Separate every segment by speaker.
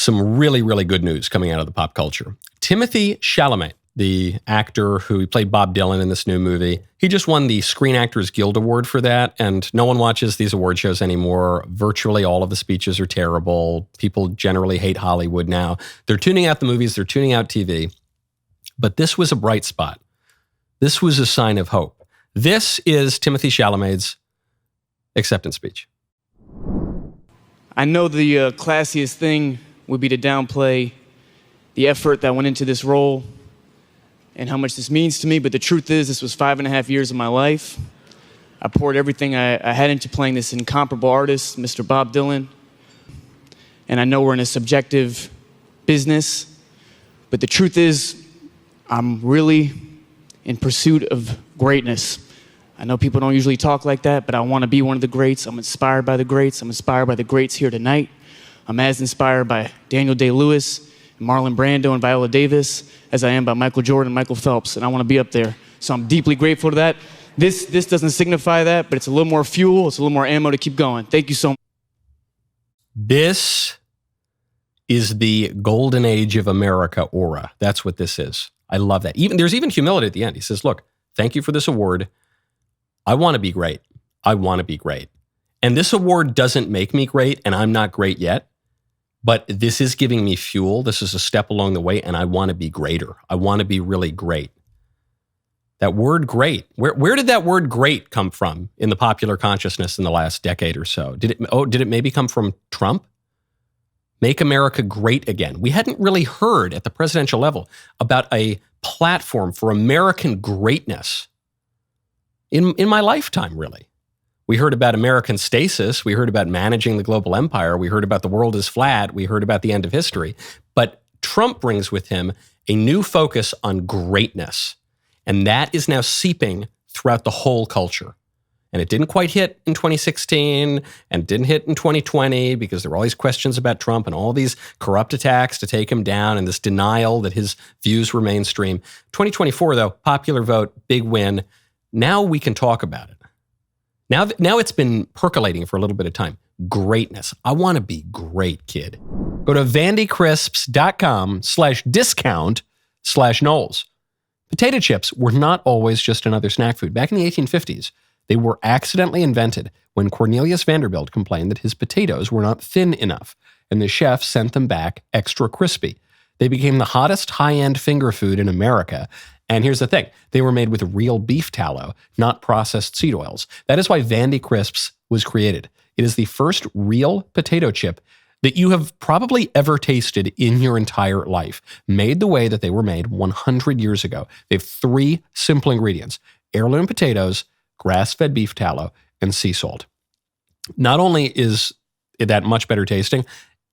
Speaker 1: some really, really good news coming out of the pop culture. Timothée Chalamet, the actor who played Bob Dylan in this new movie, he just won the Screen Actors Guild Award for that, and no one watches these award shows anymore. Virtually all of the speeches are terrible. People generally hate Hollywood now. They're tuning out the movies, they're tuning out TV. But this was a bright spot. This was a sign of hope. This is Timothée Chalamet's acceptance speech.
Speaker 2: I know the classiest thing would be to downplay the effort that went into this role and how much this means to me, but the truth is this was 5.5 years of my life. I poured everything I had into playing this incomparable artist, Mr. Bob Dylan. And I know we're in a subjective business, but the truth is I'm really in pursuit of greatness. I know people don't usually talk like that, but I want to be one of the greats. I'm inspired by the greats. I'm inspired by the greats here tonight. I'm as inspired by Daniel Day-Lewis, Marlon Brando, and Viola Davis as I am by Michael Jordan and Michael Phelps, and I want to be up there. So I'm deeply grateful to that. This doesn't signify that, but it's a little more fuel, it's a little more ammo to keep going. Thank you so much.
Speaker 1: This is the golden age of America aura. That's what this is. I love that. There's even humility at the end. He says, look, thank you for this award. I want to be great. I want to be great. And this award doesn't make me great, and I'm not great yet. But this is giving me fuel. This is a step along the way, and I want to be greater. I want to be really great. That word great, where did that word great come from in the popular consciousness in the last decade or so? Did it maybe come from Trump? Make America great again. We hadn't really heard at the presidential level about a platform for American greatness in my lifetime, really. We heard about American stasis. We heard about managing the global empire. We heard about the world is flat. We heard about the end of history. But Trump brings with him a new focus on greatness. And that is now seeping throughout the whole culture. And it didn't quite hit in 2016 and didn't hit in 2020 because there were all these questions about Trump and all these corrupt attacks to take him down and this denial that his views were mainstream. 2024, though, popular vote, big win. Now we can talk about it. Now it's been percolating for a little bit of time. Greatness. I want to be great, kid. Go to vandicrisps.com/discount/Knowles. Potato chips were not always just another snack food. Back in the 1850s, they were accidentally invented when Cornelius Vanderbilt complained that his potatoes were not thin enough, and the chef sent them back extra crispy. They became the hottest high-end finger food in America. And here's the thing, they were made with real beef tallow, not processed seed oils. That is why Vandy Crisps was created. It is the first real potato chip that you have probably ever tasted in your entire life, made the way that they were made 100 years ago. They have 3 simple ingredients: heirloom potatoes, grass-fed beef tallow, and sea salt. Not only is that much better tasting,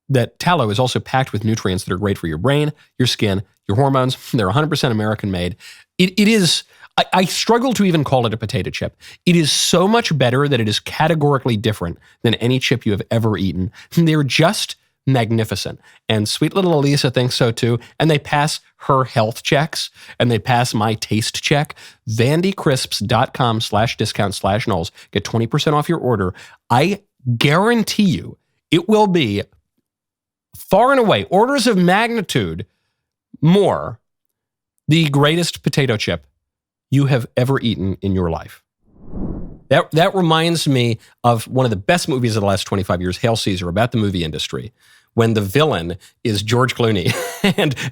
Speaker 1: that tallow is also packed with nutrients that are great for your brain, your skin, your hormones. They're 100% American made. It is, I struggle to even call it a potato chip. It is so much better that it is categorically different than any chip you have ever eaten. They're just magnificent. And sweet little Elisa thinks so too. And they pass her health checks and they pass my taste check. vandicrisps.com/discount/Knowles. Get 20% off your order. I guarantee you it will be far and away, orders of magnitude more, the greatest potato chip you have ever eaten in your life. That reminds me of one of the best movies of the last 25 years, Hail Caesar, about the movie industry, when the villain is George Clooney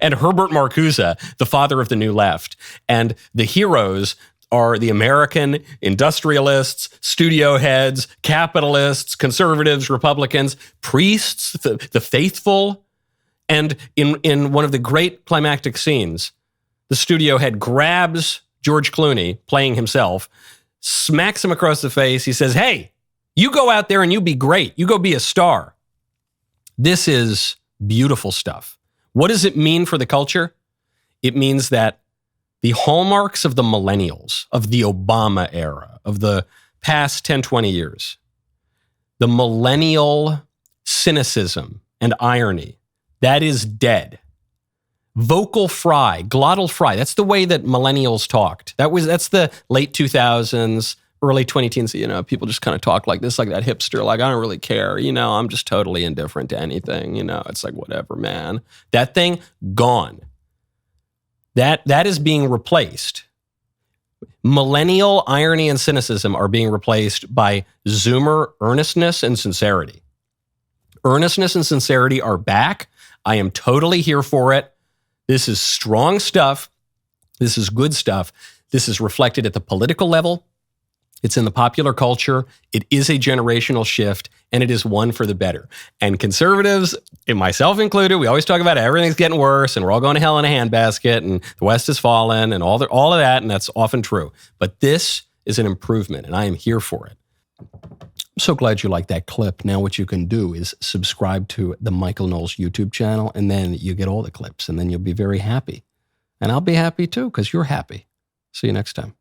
Speaker 1: and Herbert Marcuse, the father of the New Left, and the heroes are the American industrialists, studio heads, capitalists, conservatives, Republicans, priests, the faithful. And in one of the great climactic scenes, the studio head grabs George Clooney, playing himself, smacks him across the face. He says, hey, you go out there and you be great. You go be a star. This is beautiful stuff. What does it mean for the culture? It means that the hallmarks of the millennials, of the Obama era, of the past 10, 20 years, the millennial cynicism and irony, that is dead. Vocal fry, glottal fry, that's the way that millennials talked. That's the late 2000s, early 20 teens, people just kind of talk like this, like that hipster, like, I don't really care. I'm just totally indifferent to anything. It's like, whatever, man. That thing, gone. That is being replaced. Millennial irony and cynicism are being replaced by Zoomer earnestness and sincerity. Earnestness and sincerity are back. I am totally here for it. This is strong stuff. This is good stuff. This is reflected at the political level. It's in the popular culture. It is a generational shift, and it is one for the better. And conservatives, and myself included, we always talk about everything's getting worse, and we're all going to hell in a handbasket, and the West has fallen, and all of that, and that's often true. But this is an improvement, and I am here for it. I'm so glad you like that clip. Now what you can do is subscribe to the Michael Knowles YouTube channel, and then you get all the clips, and then you'll be very happy. And I'll be happy too, because you're happy. See you next time.